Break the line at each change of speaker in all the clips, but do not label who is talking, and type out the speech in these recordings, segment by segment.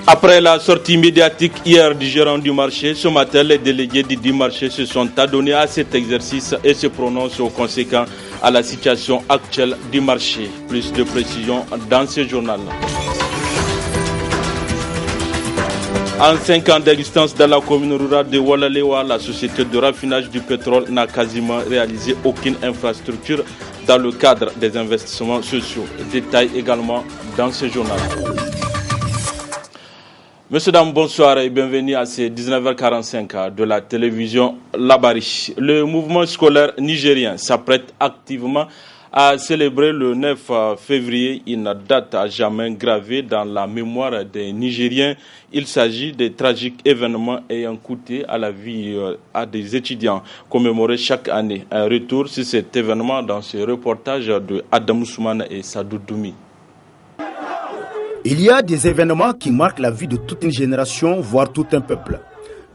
Après la sortie médiatique hier du gérant du marché, ce matin, les délégués du marché se sont adonnés à cet exercice et se prononcent aux conséquences à la situation actuelle du marché. Plus de précisions dans ce journal. En 5 ans d'existence dans la commune rurale de Walalewa, la société de raffinage du pétrole n'a quasiment réalisé aucune infrastructure dans le cadre des investissements sociaux. Détail également dans ce journal. Monsieur, dames, bonsoir et bienvenue à ces 19h45 de la télévision Labari. Le mouvement scolaire nigérien s'apprête activement à célébrer le 9 février une date à jamais gravée dans la mémoire des Nigériens. Il s'agit des tragiques événements ayant coûté à la vie à des étudiants commémorés chaque année. Un retour sur cet événement dans ce reportage de Adam Soumane et Sadou Doumi.
Il y a des événements qui marquent la vie de toute une génération, voire tout un peuple.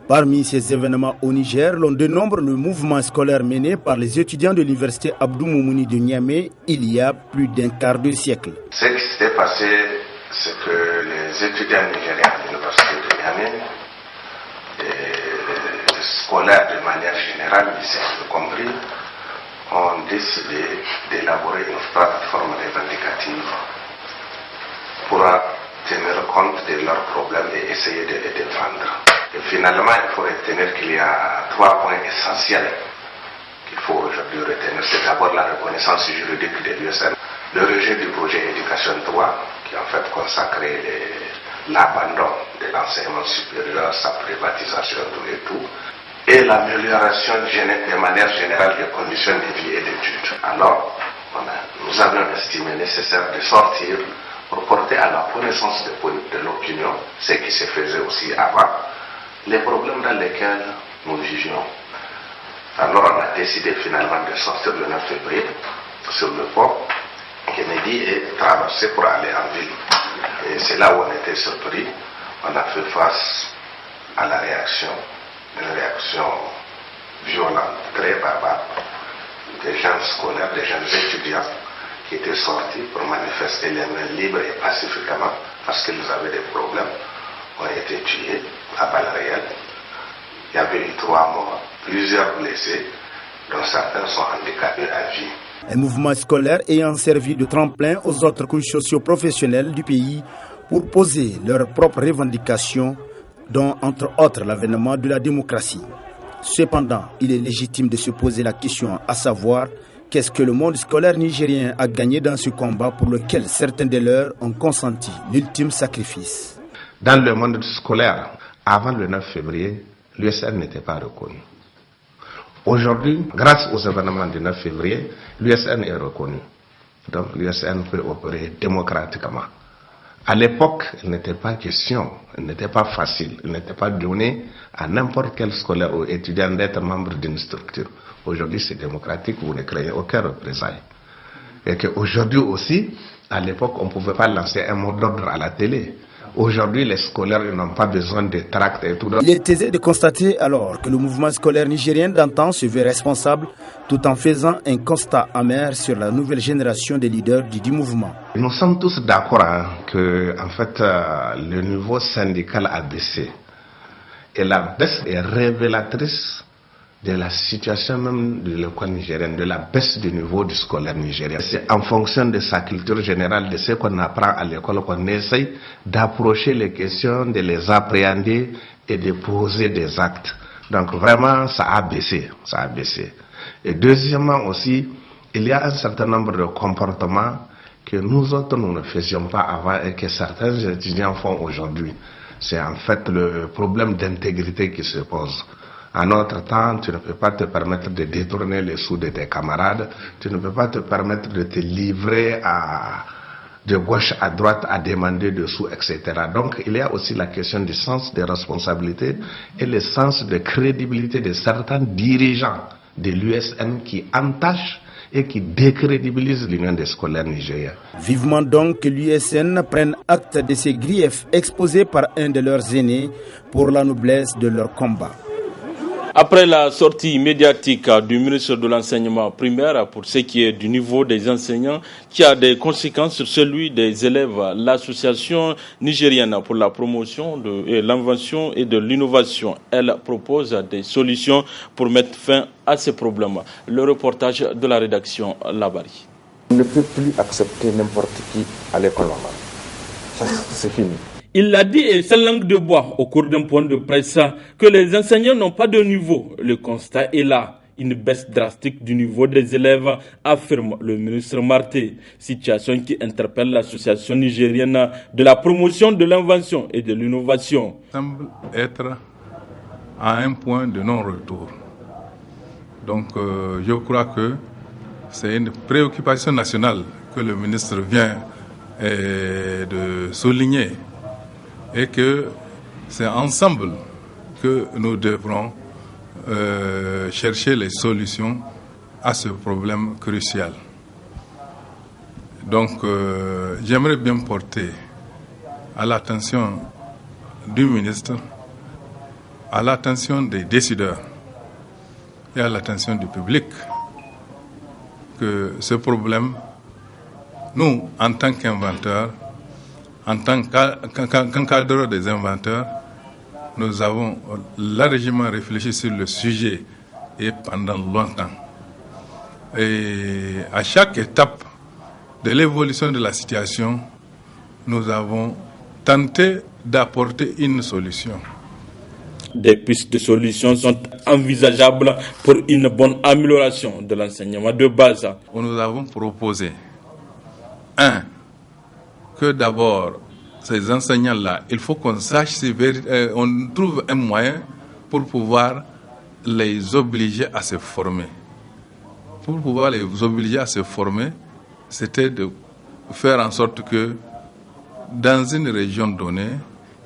Parmi ces événements au Niger, l'on dénombre le mouvement scolaire mené par les étudiants de l'université Abdou Moumouni de Niamey il y a plus d'un quart de siècle.
Ce qui s'est passé, c'est que les étudiants nigériens de l'université de Niamey, et les scolaires de manière générale, lycéens compris, ont décidé d'élaborer une plateforme revendicative pour tenir compte de leurs problèmes et essayer de les défendre. Et finalement, il faut retenir qu'il y a 3 points essentiels qu'il faut aujourd'hui retenir. C'est d'abord la reconnaissance juridique de l'USN, le rejet du projet Éducation 3, qui en fait consacrait l'abandon de l'enseignement supérieur, sa privatisation, tout, et l'amélioration de manière générale des conditions de vie et d'études. Alors, nous avions estimé nécessaire de sortir pour porter à la connaissance de l'opinion, ce qui se faisait aussi avant, les problèmes dans lesquels nous vivions. Alors on a décidé finalement de sortir le 9 février sur le pont Kennedy et traverser pour aller en ville. Et c'est là où on était surpris. On a fait face à la réaction, une réaction violente, très barbare, des jeunes scolaires, des jeunes étudiants qui étaient sortis pour manifester les mains libres et pacifiquement parce qu'ils avaient des problèmes, ont été tués à balles réelles. Il y avait eu 3 morts, plusieurs blessés, dont certains sont handicapés à vie.
Un mouvement scolaire ayant servi de tremplin aux autres couches socio-professionnelles du pays pour poser leurs propres revendications, dont entre autres l'avènement de la démocratie. Cependant, il est légitime de se poser la question à savoir qu'est-ce que le monde scolaire nigérien a gagné dans ce combat pour lequel certains de leurs ont consenti l'ultime sacrifice.
Dans le monde scolaire, avant le 9 février, l'USN n'était pas reconnu. Aujourd'hui, grâce aux événements du 9 février, l'USN est reconnu. Donc l'USN peut opérer démocratiquement. À l'époque, il n'était pas question, il n'était pas facile, il n'était pas donné à n'importe quel scolaire ou étudiant d'être membre d'une structure. Aujourd'hui, c'est démocratique, vous ne créez aucun représailles. Et qu'aujourd'hui aussi, à l'époque, on ne pouvait pas lancer un mot d'ordre à la télé. Aujourd'hui, les scolaires n'ont pas besoin de tracts et tout.
Il est aisé de constater alors que le mouvement scolaire nigérien d'antan se veut responsable tout en faisant un constat amer sur la nouvelle génération des leaders du mouvement.
Nous sommes tous d'accord que en fait, le niveau syndical a baissé. Et la baisse est révélatrice de la situation même de l'école nigérienne, de la baisse du niveau du scolaire nigérien. C'est en fonction de sa culture générale, de ce qu'on apprend à l'école, qu'on essaye d'approcher les questions, de les appréhender et de poser des actes. Donc vraiment, ça a baissé, ça a baissé. Et deuxièmement aussi, il y a un certain nombre de comportements que nous autres, nous ne faisions pas avant et que certains étudiants font aujourd'hui. C'est en fait le problème d'intégrité qui se pose. À notre temps, tu ne peux pas te permettre de détourner les sous de tes camarades, tu ne peux pas te permettre de te livrer de gauche à droite à demander des sous, etc. Donc il y a aussi la question du sens des responsabilités et le sens de crédibilité de certains dirigeants de l'USN qui entachent et qui décrédibilisent l'Union des scolaires nigériens.
Vivement donc que l'USN prenne acte de ces griefs exposés par un de leurs aînés pour la noblesse de leur combat.
Après la sortie médiatique du ministre de l'Enseignement primaire pour ce qui est du niveau des enseignants qui a des conséquences sur celui des élèves, l'association nigérienne pour la promotion de l'invention et de l'innovation, elle propose des solutions pour mettre fin à ces problèmes. Le reportage de la rédaction Labari.
On ne peut plus accepter n'importe qui à l'école normale. Ça, c'est fini.
Il l'a dit et sans langue de bois au cours d'un point de presse que les enseignants n'ont pas de niveau. Le constat est là. Une baisse drastique du niveau des élèves, affirme le ministre Marté. Situation qui interpelle l'association nigérienne de la promotion de l'invention et de l'innovation.
Semble être à un point de non-retour. Donc je crois que c'est une préoccupation nationale que le ministre vient de souligner. Et que c'est ensemble que nous devrons chercher les solutions à ce problème crucial. Donc, j'aimerais bien porter à l'attention du ministre, à l'attention des décideurs et à l'attention du public que ce problème, nous, en tant qu'inventeurs, en tant qu'encadreur des inventeurs, nous avons largement réfléchi sur le sujet et pendant longtemps. Et à chaque étape de l'évolution de la situation, nous avons tenté d'apporter une solution.
Des pistes de solutions sont envisageables pour une bonne amélioration de l'enseignement de base.
Nous avons proposé que d'abord, ces enseignants-là, il faut qu'on sache si on trouve un moyen pour pouvoir les obliger à se former. Pour pouvoir les obliger à se former, c'était de faire en sorte que dans une région donnée,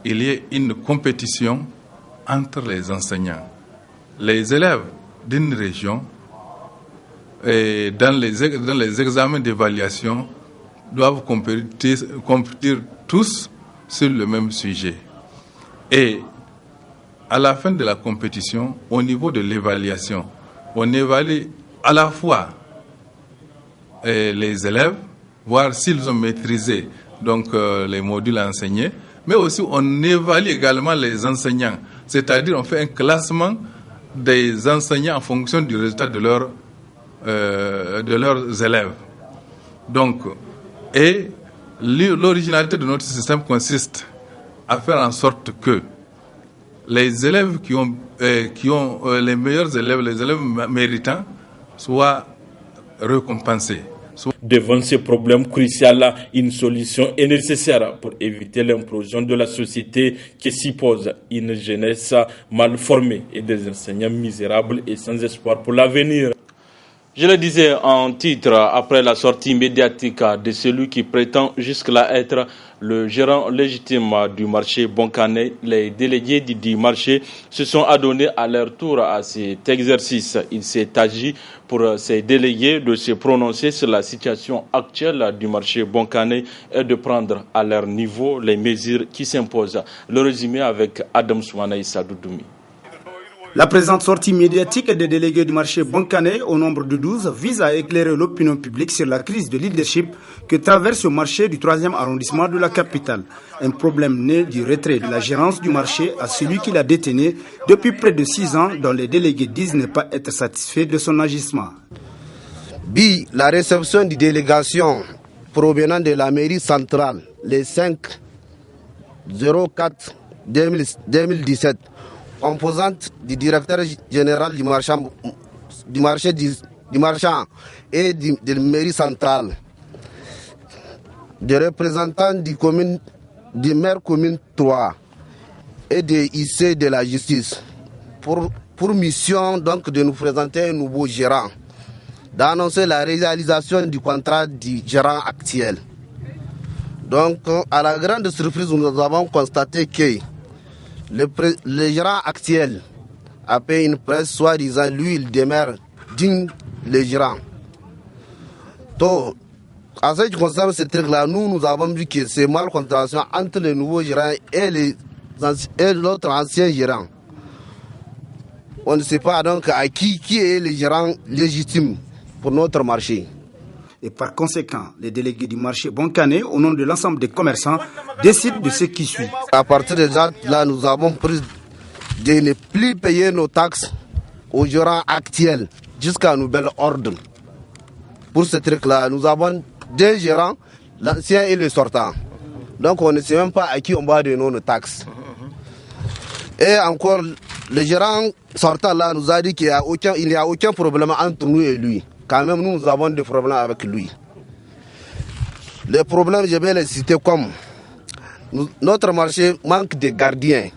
il y ait une compétition entre les enseignants. Les élèves d'une région, et dans les examens d'évaluation, doivent compétir tous sur le même sujet. Et à la fin de la compétition, au niveau de l'évaluation, on évalue à la fois les élèves, voir s'ils ont maîtrisé donc, les modules enseignés, mais aussi on évalue également les enseignants. C'est-à-dire on fait un classement des enseignants en fonction du résultat de leurs élèves. Donc, et l'originalité de notre système consiste à faire en sorte que les élèves qui ont les meilleurs élèves, les élèves méritants, soient récompensés.
Devant ces problèmes cruciaux, une solution est nécessaire pour éviter l'implosion de la société qui s'y pose. Une jeunesse mal formée et des enseignants misérables et sans espoir pour l'avenir. Je le disais en titre, après la sortie médiatique de celui qui prétend jusque-là être le gérant légitime du marché Bonkané, les délégués du marché se sont adonnés à leur tour à cet exercice. Il s'est agi pour ces délégués de se prononcer sur la situation actuelle du marché Bonkané et de prendre à leur niveau les mesures qui s'imposent. Le résumé avec Adam Soumana Issa Doudoumi.
La présente sortie médiatique des délégués du marché Bonkané, au nombre de 12, vise à éclairer l'opinion publique sur la crise de leadership que traverse le marché du 3e arrondissement de la capitale. Un problème né du retrait de la gérance du marché à celui qui l'a détenu depuis près de 6 ans, dont les délégués disent ne pas être satisfaits de son agissement.
La réception des délégations provenant de la mairie centrale, les 5-04-2017, composante du directeur général du marchand et de la mairie centrale, des représentants du maire commune 3 et des IC de la justice, pour mission donc de nous présenter un nouveau gérant, d'annoncer la réalisation du contrat du gérant actuel. Donc, à la grande surprise, nous avons constaté que le gérant actuel a payé une presse, soi-disant, lui, il demeure digne le gérant. Donc, à ce qui concerne ce truc-là, nous avons vu que c'est mal contraction entre le nouveau gérant et l'autre ancien gérant. On ne sait pas donc à qui est le gérant légitime pour notre marché.
Et par conséquent, les délégués du marché Bonkané, au nom de l'ensemble des commerçants, décident de ce qui suit.
À partir de là, nous avons pris de ne plus payer nos taxes aux gérants actuels jusqu'à nouvel ordre. Pour ce truc-là, nous avons deux gérants, l'ancien et le sortant. Donc on ne sait même pas à qui on va donner nos taxes. Et encore, le gérant sortant là nous a dit qu'il n'y a aucun problème entre nous et lui. Quand même, nous avons des problèmes avec lui. Les problèmes, je vais les citer comme notre marché manque de gardiens,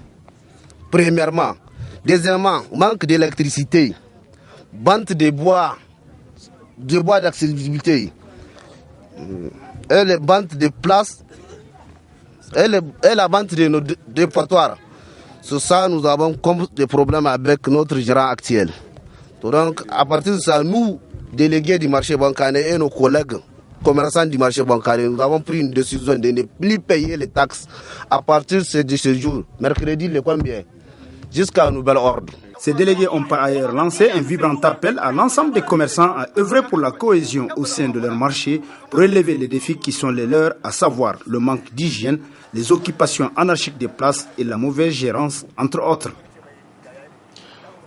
premièrement. Deuxièmement, manque d'électricité, vente de bois d'accessibilité, et les ventes de places, et la vente de nos dépotoirs. Sur ça, nous avons comme des problèmes avec notre gérant actuel. Donc, à partir de ça, nous, délégués du marché Bonkané et nos collègues commerçants du marché Bonkané, nous avons pris une décision de ne plus payer les taxes à partir de ce jour, mercredi le combien, jusqu'à un nouvel ordre.
Ces délégués ont par ailleurs lancé un vibrant appel à l'ensemble des commerçants à œuvrer pour la cohésion au sein de leur marché, pour relever les défis qui sont les leurs, à savoir le manque d'hygiène, les occupations anarchiques des places et la mauvaise gérance, entre autres.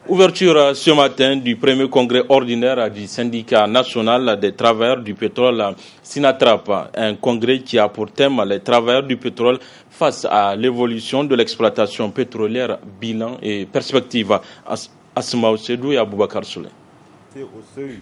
Ouverture ce matin du premier congrès ordinaire du syndicat national des travailleurs du pétrole Sinatrap, un congrès qui a pour thème les travailleurs du pétrole face à l'évolution de l'exploitation pétrolière, bilan et perspective. Asma Osedou et Aboubakar Souley.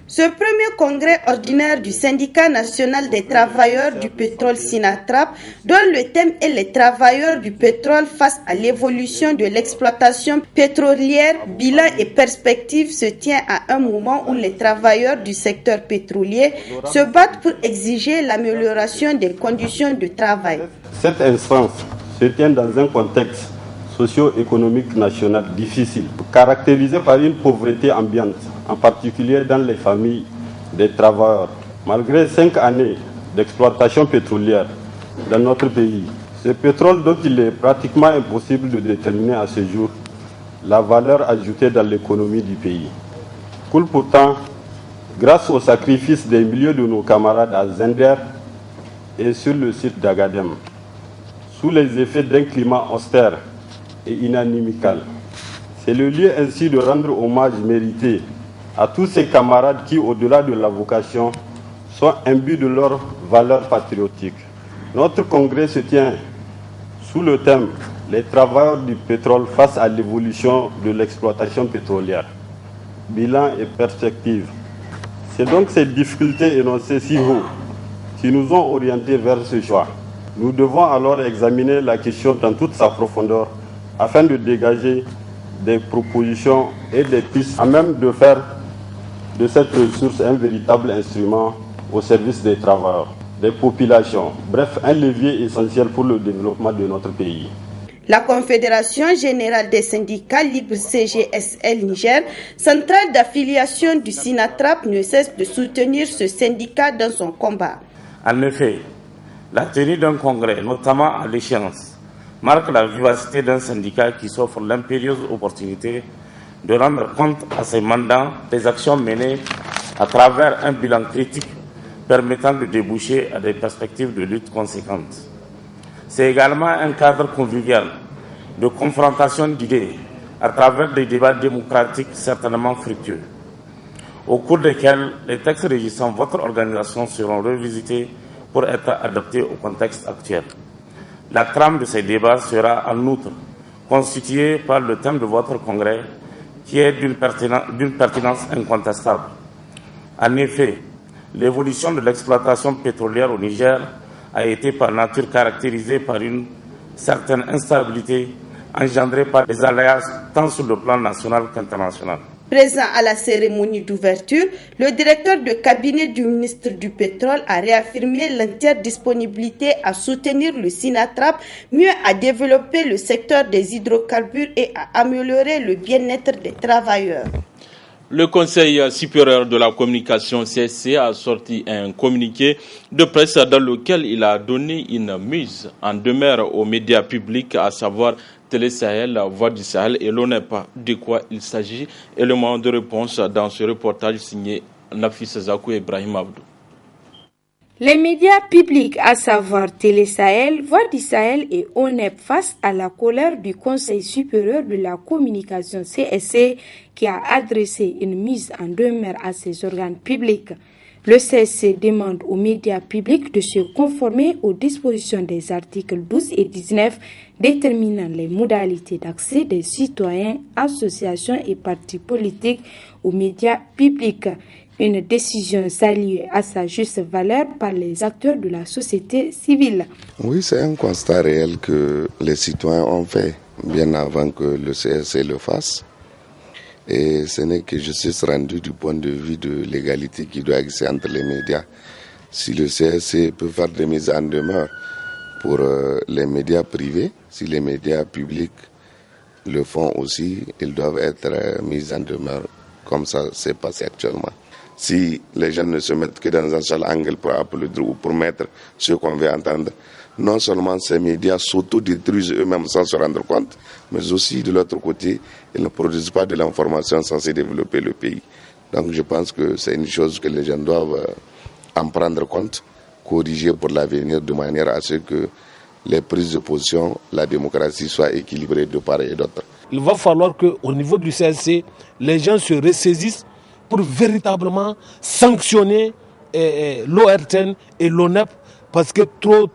Ce premier congrès ordinaire du syndicat national des travailleurs du pétrole Sinatrap, dont le thème est les travailleurs du pétrole face à l'évolution de l'exploitation pétrolière, bilan et perspective, se tient à un moment où les travailleurs du secteur pétrolier se battent pour exiger l'amélioration des conditions de travail.
Cette instance se tient dans un contexte socio-économique national difficile, caractérisé par une pauvreté ambiante, en particulier dans les familles des travailleurs. Malgré 5 années d'exploitation pétrolière dans notre pays, ce pétrole dont il est pratiquement impossible de déterminer à ce jour la valeur ajoutée dans l'économie du pays, coule pourtant grâce au sacrifice des milliers de nos camarades à Zender et sur le site d'Agadem, sous les effets d'un climat austère et inamical. C'est le lieu ainsi de rendre hommage mérité à tous ces camarades qui, au-delà de la vocation, sont imbus de leurs valeurs patriotiques. Notre congrès se tient sous le thème « Les travailleurs du pétrole face à l'évolution de l'exploitation pétrolière, bilan et perspective ». C'est donc ces difficultés énoncées si haut qui nous ont orientés vers ce choix. Nous devons alors examiner la question dans toute sa profondeur afin de dégager des propositions et des pistes à même de faire de cette ressource un véritable instrument au service des travailleurs, des populations, bref, un levier essentiel pour le développement de notre pays.
La Confédération générale des syndicats libres CGSL Niger, centrale d'affiliation du Sinatrap, ne cesse de soutenir ce syndicat dans son combat.
En effet, la tenue d'un congrès, notamment à l'échéance, marque la vivacité d'un syndicat qui s'offre l'impérieuse opportunité de rendre compte à ses mandants des actions menées à travers un bilan critique permettant de déboucher à des perspectives de lutte conséquentes. C'est également un cadre convivial de confrontation d'idées à travers des débats démocratiques certainement fructueux, au cours desquels les textes régissant votre organisation seront revisités pour être adaptés au contexte actuel. La trame de ces débats sera en outre constituée par le thème de votre congrès qui est d'une pertinence incontestable. En effet, l'évolution de l'exploitation pétrolière au Niger a été par nature caractérisée par une certaine instabilité engendrée par des aléas tant sur le plan national qu'international.
Présent à la cérémonie d'ouverture, le directeur de cabinet du ministre du Pétrole a réaffirmé l'entière disponibilité à soutenir le Sinatrap, mieux à développer le secteur des hydrocarbures et à améliorer le bien-être des travailleurs.
Le Conseil supérieur de la communication CSC a sorti un communiqué de presse dans lequel il a donné une mise en demeure aux médias publics, à savoir Télé Sahel, la Voix du Sahel et l'ONEP. De quoi il s'agit? Élément de réponse dans ce reportage signé Nafis Zakou et Ibrahim Abdou.
Les médias publics, à savoir Télé Sahel, Voix du Sahel et ONEP, face à la colère du Conseil supérieur de la communication CSC qui a adressé une mise en demeure à ces organes publics. Le CSC demande aux médias publics de se conformer aux dispositions des articles 12 et 19 déterminant les modalités d'accès des citoyens, associations et partis politiques aux médias publics. Une décision saluée à sa juste valeur par les acteurs de la société civile.
Oui, c'est un constat réel que les citoyens ont fait bien avant que le CSC le fasse. Et ce n'est que justice rendue du point de vue de l'égalité qui doit exister entre les médias. Si le CSC peut faire des mises en demeure pour les médias privés, si les médias publics le font aussi, ils doivent être mis en demeure comme ça s'est passé actuellement. Si les gens ne se mettent que dans un seul angle pour applaudir ou pour mettre ce qu'on veut entendre, non seulement ces médias s'autodétruisent eux-mêmes sans se rendre compte, mais aussi de l'autre côté, ils ne produisent pas de l'information censée développer le pays. Donc je pense que c'est une chose que les gens doivent en prendre compte, corriger pour l'avenir de manière à ce que les prises de position, la démocratie soit équilibrée de part et d'autre.
Il va falloir qu'au niveau du CSC, les gens se ressaisissent pour véritablement sanctionner l'ORTN et l'ONEP, parce que trop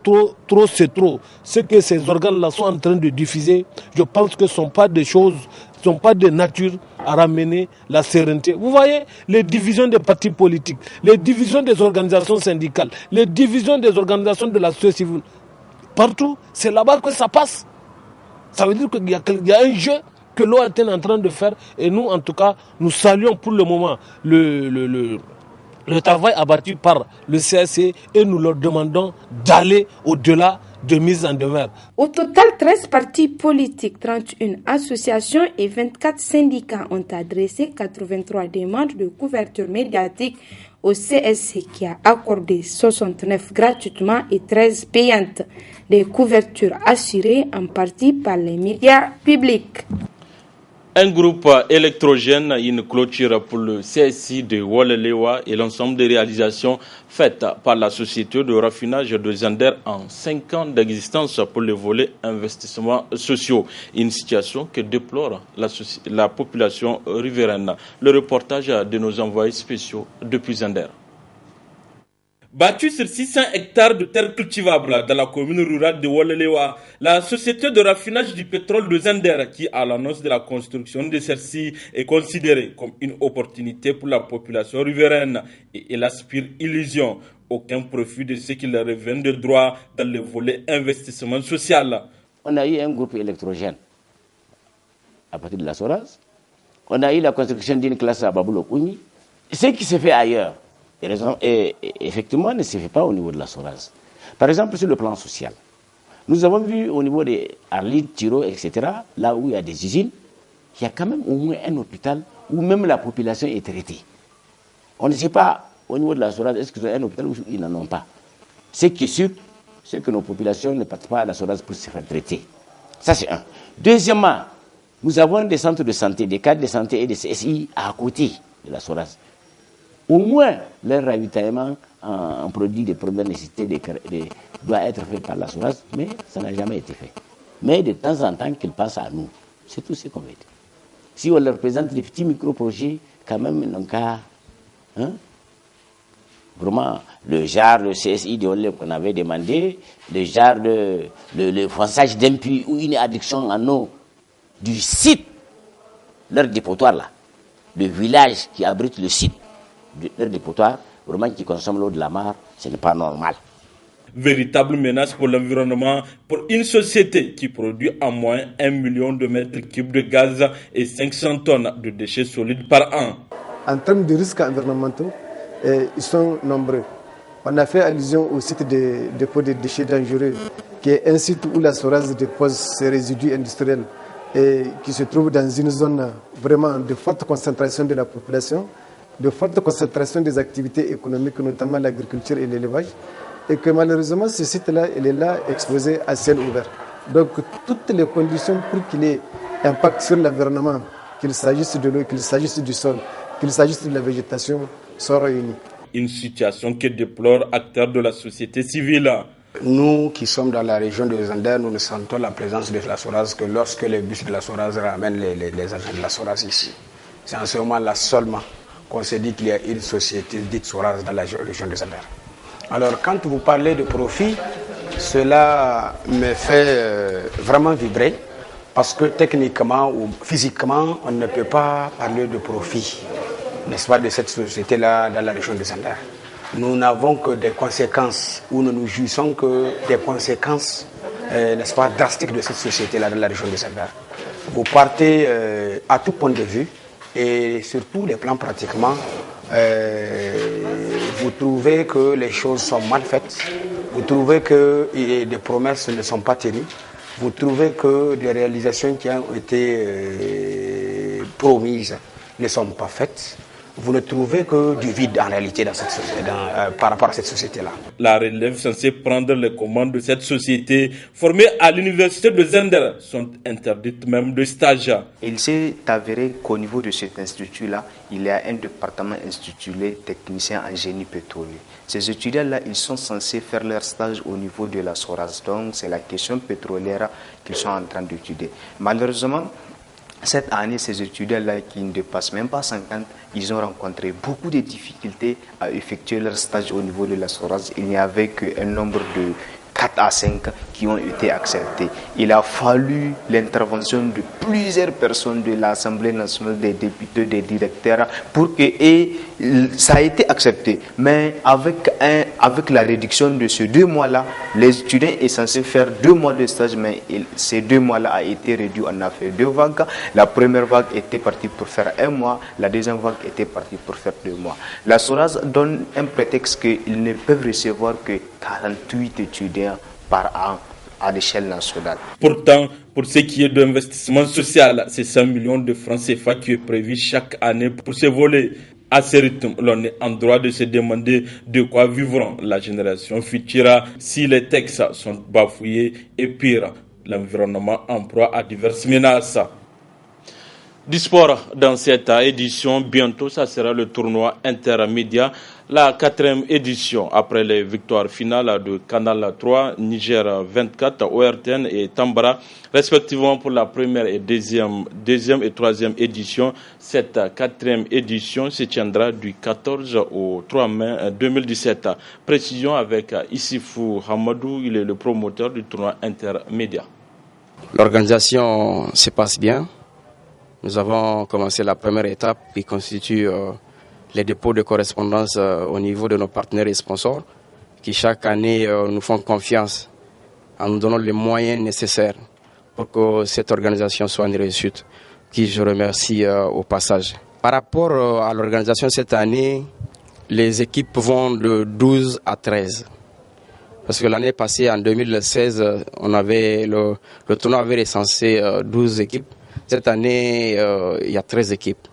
c'est trop. Ce que ces organes-là sont en train de diffuser, je pense que ce ne sont pas des choses, ne sont pas de nature à ramener la sérénité. Vous voyez, les divisions des partis politiques, les divisions des organisations syndicales, les divisions des organisations de la société civile, partout, c'est là-bas que ça passe. Ça veut dire qu'il y a un jeu que l'ORTN est en train de faire, et nous, en tout cas, nous saluons pour le moment le travail abattu par le CSC et nous leur demandons d'aller au-delà de mise en demeure.
Au total, 13 partis politiques, 31 associations et 24 syndicats ont adressé 83 demandes de couverture médiatique au CSC qui a accordé 69 gratuitement et 13 payantes. Des couvertures assurées en partie par les médias publics.
Un groupe électrogène, une clôture pour le CSI de Wolelewa et l'ensemble des réalisations faites par la société de raffinage de Zander en 5 ans d'existence pour le volet investissements sociaux. Une situation que déplore la population riveraine. Le reportage de nos envoyés spéciaux depuis Zander. Battu sur 600 hectares de terres cultivables dans la commune rurale de Wolelewa, la société de raffinage du pétrole de Zander, qui à l'annonce de la construction de celle-ci est considérée comme une opportunité pour la population riveraine et elle aspire illusion, aucun profit de ce qui leur revient de droit dans le volet investissement social.
On a eu un groupe électrogène à partir de la Soraz, on a eu la construction d'une classe à Baboulokouni, ce qui se fait ailleurs. Et effectivement, ne se fait pas au niveau de la Soraz. Par exemple, sur le plan social, nous avons vu au niveau des Arlit, Tiro, etc., là où il y a des usines, il y a quand même au moins un hôpital où même la population est traitée. On ne sait pas au niveau de la Soraz, est-ce qu'ils ont un hôpital ou ils n'en ont pas. Ce qui est sûr, c'est que nos populations ne partent pas à la Soraz pour se faire traiter. Ça, c'est un. Deuxièmement, nous avons des centres de santé, des cadres de santé et des CSI à côté de la Soraz. Au moins, leur ravitaillement en produits de première nécessité doit être fait par la Soraz, mais ça n'a jamais été fait. Mais de temps en temps, qu'ils passent à nous. C'est tout ce qu'on veut dire. Si on leur présente des petits micro-projets, quand même, ils n'ont qu'à... Vraiment, le CSI de Olé qu'on avait demandé, le fonçage d'un puits ou une adduction en eau du site, leur dépotoir là, le village qui abrite le site, leur dépotoir, vraiment qui consomme l'eau de la mare, ce n'est pas normal.
Véritable menace pour l'environnement pour une société qui produit en moyenne 1 million de mètres cubes de gaz et 500 tonnes de déchets solides par an.
En termes de risques environnementaux, ils sont nombreux. On a fait allusion au site de dépôt de déchets dangereux, qui est un site où la Soraz dépose ses résidus industriels et qui se trouve dans une zone vraiment de forte concentration de la population, de forte concentration des activités économiques, notamment l'agriculture et l'élevage, et que malheureusement ce site-là, il est là exposé à ciel ouvert. Donc toutes les conditions pour qu'il ait impact sur l'environnement, qu'il s'agisse de l'eau, qu'il s'agisse du sol, qu'il s'agisse de la végétation, sont réunies.
Une situation que déplorent acteurs de la société civile.
Nous qui sommes dans la région de Zander, nous ne sentons la présence de la SORAS que lorsque les bus de la SORAS ramènent les agents de la SORAS ici. C'est en ce moment-là seulement qu'on se dit qu'il y a une société dite SORAS dans la région de Zander. Alors quand vous parlez de profit, cela me fait vraiment vibrer parce que techniquement ou physiquement, on ne peut pas parler de profit, n'est-ce pas, de cette société-là dans la région de Zander. Nous n'avons que des conséquences, ou nous jouissons que des conséquences, n'est-ce pas, drastiques de cette société-là dans la région de Zander. Vous partez à tout point de vue et sur tous les plans pratiquement, vous trouvez que les choses sont mal faites, vous trouvez que des promesses ne sont pas tenues, vous trouvez que des réalisations qui ont été promises ne sont pas faites. Vous ne trouvez que du vide en réalité dans cette société, par rapport à cette société-là.
La relève censée prendre les commandes de cette société formée à l'université de Zander sont interdites même de stage.
Il s'est avéré qu'au niveau de cet institut-là, il y a un département intitulé technicien en génie pétrolier. Ces étudiants-là, ils sont censés faire leur stage au niveau de la SORAS. Donc c'est la question pétrolière qu'ils sont en train d'étudier. Malheureusement, cette année, ces étudiants-là qui ne dépassent même pas 50, ils ont rencontré beaucoup de difficultés à effectuer leur stage au niveau de la SORAS. Il n'y avait qu'un nombre de 4 à 5 qui ont été acceptés. Il a fallu l'intervention de plusieurs personnes de l'Assemblée nationale, des députés, des directeurs, pour que ça a été accepté. Mais avec la réduction de ces 2 mois-là, les étudiants sont censés faire 2 mois de stage, mais ces 2 mois-là a été réduit. On a fait 2 vagues. La première vague était partie pour faire 1 mois, la deuxième vague était partie pour faire 2 mois. La SORAS donne un prétexte qu'ils ne peuvent recevoir que 48 étudiants par an à l'échelle nationale.
Pourtant, pour ce qui est d'investissement social, c'est 100 millions de francs CFA qui est prévu chaque année pour ce volet. À ce rythme, l'on est en droit de se demander de quoi vivront la génération future si les textes sont bafouillés et pire, l'environnement en proie à diverses menaces. Du sport dans cette édition, bientôt ça sera le tournoi intermédiaire, la 4e édition après les victoires finales de Canal 3, Niger 24, ORTN et Tambara, respectivement pour la première et deuxième et troisième édition. Cette 4e édition se tiendra du 14 au 3 mai 2017. Précision avec Issifou Hamadou, il est le promoteur du tournoi intermédiaire.
L'organisation se passe bien. Nous avons commencé la première étape qui constitue les dépôts de correspondance au niveau de nos partenaires et sponsors qui chaque année nous font confiance en nous donnant les moyens nécessaires pour que cette organisation soit une réussite, qui je remercie au passage. Par rapport à l'organisation cette année, les équipes vont de 12 à 13. Parce que l'année passée, en 2016, le tournoi avait recensé 12 équipes. Cette année, il y a 13 équipes.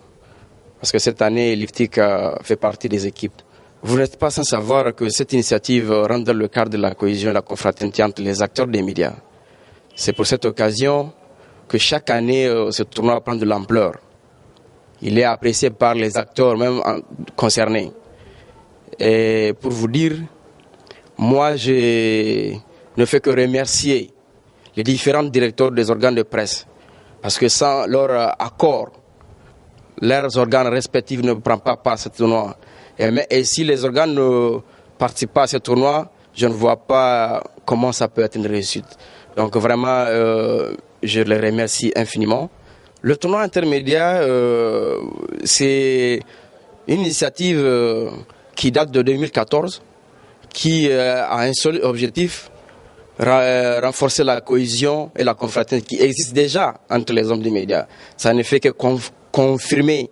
Parce que cette année, l'IFTIC fait partie des équipes. Vous n'êtes pas sans savoir que cette initiative rentre dans le cadre de la cohésion et la confraternité entre les acteurs des médias. C'est pour cette occasion que chaque année, ce tournoi prend de l'ampleur. Il est apprécié par les acteurs même concernés. Et pour vous dire, moi, je ne fais que remercier les différents directeurs des organes de presse. Parce que sans leur accord, leurs organes respectifs ne prennent pas part à ce tournoi. Et si les organes ne participent pas à ce tournoi, je ne vois pas comment ça peut être une réussite. Donc vraiment, je les remercie infiniment. Le tournoi intermédiaire, c'est une initiative qui date de 2014, qui a un seul objectif, renforcer la cohésion et la confraternité qui existe déjà entre les hommes des médias. Ça ne fait que confirmer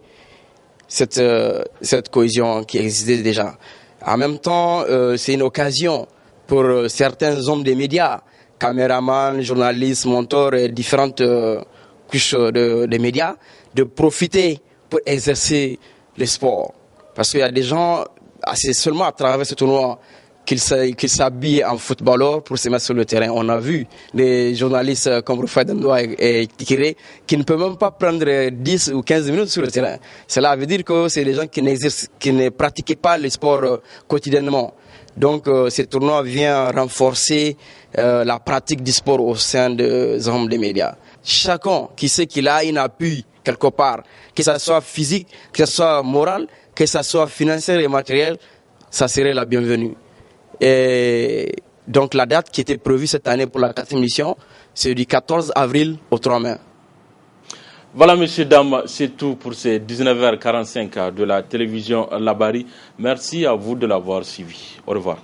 cette cohésion qui existait déjà. En même temps, c'est une occasion pour certains hommes des médias, caméramans, journalistes, monteurs et différentes couches des médias, de profiter pour exercer le sport. Parce qu'il y a des gens, c'est seulement à travers ce tournoi qu'il s'habille en footballeur pour se mettre sur le terrain. On a vu des journalistes comme Rufai Dandoua et Tikiré qui ne peuvent même pas prendre 10 ou 15 minutes sur le terrain. Cela veut dire que c'est des gens qui ne pratiquaient pas le sport quotidiennement. Donc ce tournoi vient renforcer la pratique du sport au sein des hommes des médias. Chacun qui sait qu'il a un appui quelque part, que ce soit physique, que ce soit moral, que ce soit financier et matériel, ça serait la bienvenue. Et donc la date qui était prévue cette année pour la 4e édition, c'est du 14 avril au 3 mai.
Voilà, messieurs, dames, c'est tout pour ces 19h45 de la télévision Labari. Merci à vous de l'avoir suivi. Au revoir.